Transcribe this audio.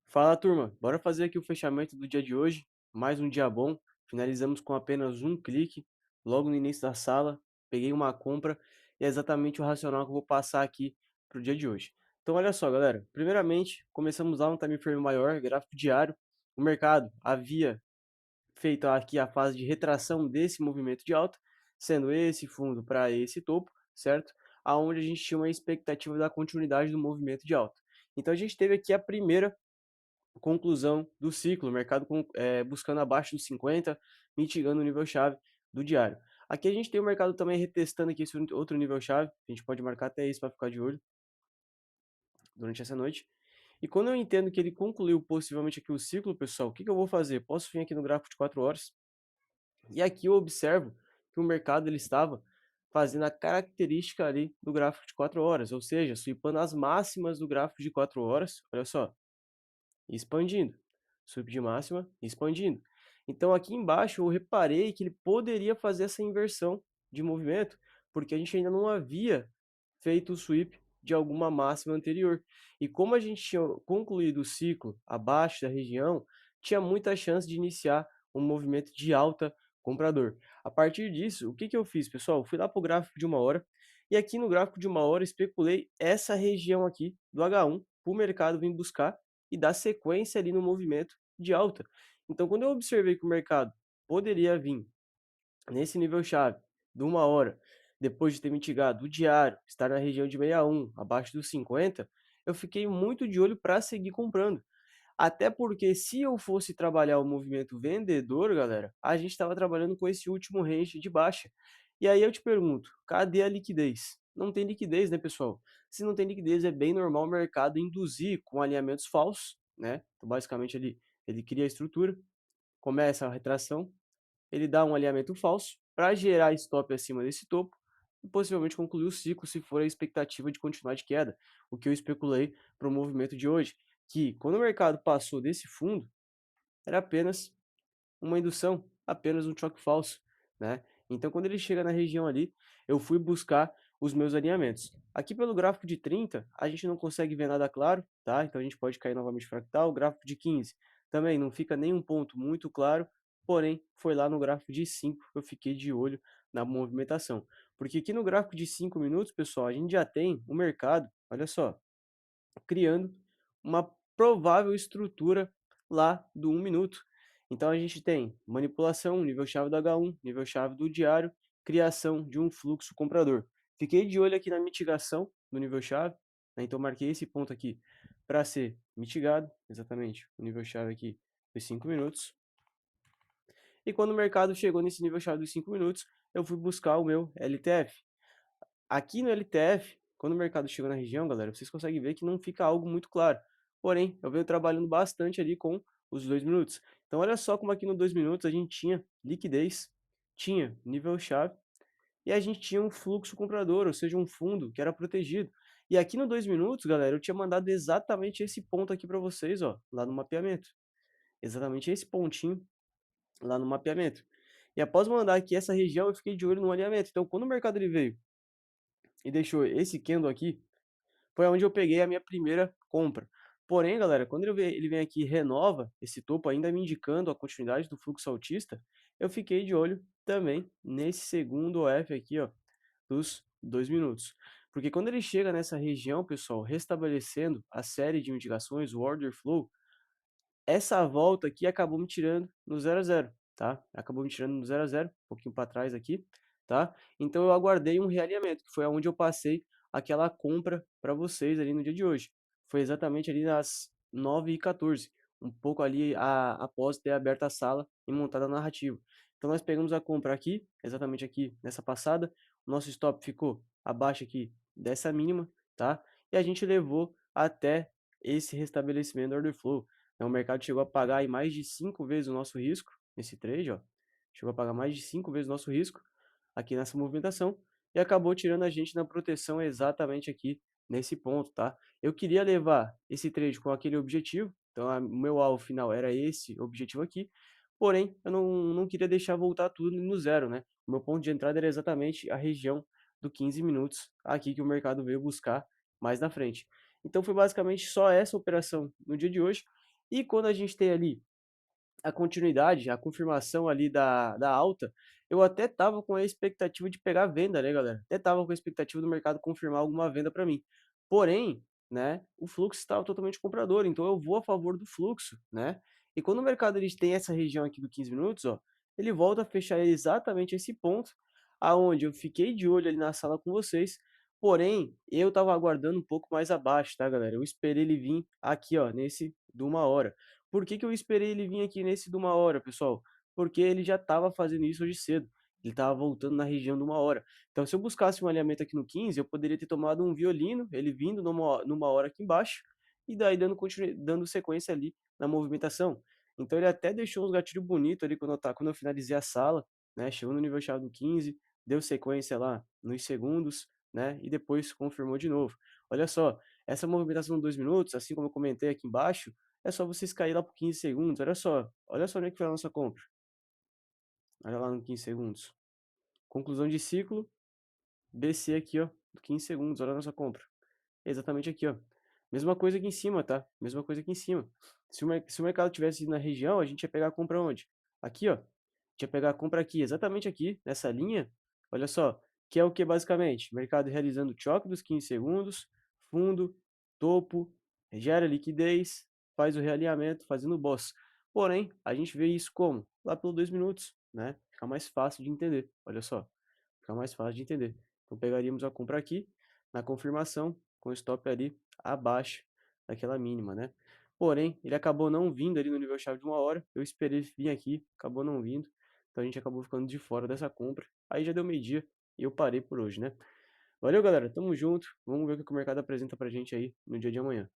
Fala, turma. Bora fazer aqui o fechamento do dia de hoje. Mais um dia bom. Finalizamos com apenas um clique. Logo no início da sala, peguei uma compra e é exatamente o racional que eu vou passar aqui para o dia de hoje. Então, olha só, galera. Primeiramente, começamos lá no time frame maior, gráfico diário. O mercado havia feito aqui a fase de retração desse movimento de alta, sendo esse fundo para esse topo, certo? Aonde a gente tinha uma expectativa da continuidade do movimento de alta. Então, a gente teve aqui a primeira conclusão do ciclo, o mercado buscando abaixo dos 50, mitigando o nível-chave do diário. Aqui a gente tem o mercado também retestando aqui esse outro nível-chave, a gente pode marcar até isso para ficar de olho durante essa noite. E quando eu entendo que ele concluiu possivelmente aqui o ciclo, pessoal, o que eu vou fazer? Posso vir aqui no gráfico de 4 horas, e aqui eu observo que o mercado ele estava fazendo a característica ali do gráfico de 4 horas, ou seja, swipando as máximas do gráfico de 4 horas, olha só, expandindo, sub de máxima, expandindo. Então aqui embaixo eu reparei que ele poderia fazer essa inversão de movimento, porque a gente ainda não havia feito o sweep de alguma máxima anterior. E como a gente tinha concluído o ciclo abaixo da região, tinha muita chance de iniciar um movimento de alta comprador. A partir disso, o que eu fiz, pessoal? Fui lá para o gráfico de uma hora, e aqui no gráfico de uma hora especulei essa região aqui do H1 para o mercado vir buscar e dar sequência ali no movimento de alta. Então, quando eu observei que o mercado poderia vir nesse nível-chave de uma hora, depois de ter mitigado o diário, estar na região de 61, abaixo dos 50, eu fiquei muito de olho para seguir comprando. Até porque se eu fosse trabalhar o movimento vendedor, galera, a gente estava trabalhando com esse último range de baixa. E aí eu te pergunto, cadê a liquidez? Não tem liquidez, né, pessoal? Se não tem liquidez, é bem normal o mercado induzir com alinhamentos falsos, né? Então, basicamente, ele cria a estrutura, começa a retração, ele dá um alinhamento falso para gerar stop acima desse topo e possivelmente concluir o ciclo se for a expectativa de continuar de queda. O que eu especulei para o movimento de hoje, que quando o mercado passou desse fundo, era apenas uma indução, apenas um choque falso, né? Então, quando ele chega na região ali, eu fui buscar os meus alinhamentos. Aqui pelo gráfico de 30, a gente não consegue ver nada claro, tá? Então a gente pode cair novamente fractal. O gráfico de 15 também não fica nenhum ponto muito claro, porém foi lá no gráfico de 5 que eu fiquei de olho na movimentação. Porque aqui no gráfico de 5 minutos, pessoal, a gente já tem o mercado, olha só, criando uma provável estrutura lá do 1 minuto. Então a gente tem manipulação, nível-chave do H1, nível-chave do diário, criação de um fluxo comprador. Fiquei de olho aqui na mitigação do nível-chave, né? Então marquei esse ponto aqui para ser mitigado, exatamente, o nível-chave aqui dos 5 minutos. E quando o mercado chegou nesse nível-chave dos 5 minutos, eu fui buscar o meu LTF. Aqui no LTF, quando o mercado chega na região, galera, vocês conseguem ver que não fica algo muito claro. Porém, eu venho trabalhando bastante ali com os 2 minutos. Então, olha só como aqui no 2 minutos a gente tinha liquidez, tinha nível-chave e a gente tinha um fluxo comprador, ou seja, um fundo que era protegido. E aqui no 2 minutos, galera, eu tinha mandado exatamente esse ponto aqui para vocês, ó, lá no mapeamento. Exatamente esse pontinho lá no mapeamento. E após mandar aqui essa região, eu fiquei de olho no alinhamento. Então, quando o mercado ele veio e deixou esse candle aqui, foi onde eu peguei a minha primeira compra. Porém, galera, quando ele vem aqui e renova esse topo, ainda me indicando a continuidade do fluxo altista, eu fiquei de olho também nesse segundo OF aqui, ó, dos 2 minutos. Porque quando ele chega nessa região, pessoal, restabelecendo a série de indicações, o order flow, essa volta aqui acabou me tirando no 0 a 0, tá? Acabou me tirando no 0 a 0, um pouquinho para trás aqui, tá? Então eu aguardei um realinhamento, que foi aonde eu passei aquela compra para vocês ali no dia de hoje. Foi exatamente ali às 9h14, um pouco ali após ter aberto a sala e montado a narrativa. Então nós pegamos a compra aqui, exatamente aqui nessa passada, o nosso stop ficou abaixo aqui dessa mínima, tá? E a gente levou até esse restabelecimento do order flow. Então, o mercado chegou a pagar aí mais de 5 vezes o nosso risco nesse trade, ó. Chegou a pagar mais de 5 vezes o nosso risco aqui nessa movimentação e acabou tirando a gente na proteção exatamente aqui nesse ponto, tá? Eu queria levar esse trade com aquele objetivo, então o meu alvo final era esse objetivo aqui, porém eu não queria deixar voltar tudo no zero, né? O meu ponto de entrada era exatamente a região do 15 minutos aqui que o mercado veio buscar mais na frente. Então foi basicamente só essa operação no dia de hoje. E quando a gente tem ali a continuidade, a confirmação ali da alta, eu até estava com a expectativa de pegar a venda, né, galera. Até estava com a expectativa do mercado confirmar alguma venda para mim. Porém, né, o fluxo estava totalmente comprador, então eu vou a favor do fluxo, né. E quando o mercado ele tem essa região aqui do 15 minutos, ó, ele volta a fechar exatamente esse ponto, aonde eu fiquei de olho ali na sala com vocês, porém, eu estava aguardando um pouco mais abaixo, tá, galera. Eu esperei ele vir aqui, ó, nesse de 1 hora. Por que que eu esperei ele vir aqui nesse de 1 hora, pessoal? Porque ele já estava fazendo isso hoje cedo, ele estava voltando na região de 1 hora. Então se eu buscasse um alinhamento aqui no 15, eu poderia ter tomado um violino, ele vindo numa hora aqui embaixo, e daí dando sequência ali na movimentação. Então ele até deixou uns gatilhos bonitos ali quando eu finalizei a sala, né, chegou no nível chave do 15, deu sequência lá nos segundos, né, e depois confirmou de novo. Olha só, essa movimentação de 2 minutos, assim como eu comentei aqui embaixo, é só vocês cair lá por 15 segundos, olha só onde é que foi a nossa compra. Olha lá no 15 segundos. Conclusão de ciclo, BC aqui, ó, 15 segundos, olha a nossa compra. Exatamente aqui, ó. Mesma coisa aqui em cima, tá? Mesma coisa aqui em cima. Se o mercado tivesse ido na região, a gente ia pegar a compra onde? Aqui, ó. A gente ia pegar a compra aqui, exatamente aqui, nessa linha. Olha só, que é o que basicamente? Mercado realizando choque dos 15 segundos, fundo, topo, gera liquidez, faz o realinhamento, fazendo o boss. Porém, a gente vê isso como? Lá pelos 2 minutos, né? Fica mais fácil de entender, olha só. Fica mais fácil de entender. Então pegaríamos a compra aqui, na confirmação, com o stop ali abaixo daquela mínima, né. Porém, ele acabou não vindo ali no nível chave de 1 hora, eu esperei ele vir aqui, acabou não vindo, então a gente acabou ficando de fora dessa compra. Aí já deu meio-dia e eu parei por hoje, né. Valeu galera, tamo junto, vamos ver o que o mercado apresenta pra gente aí no dia de amanhã.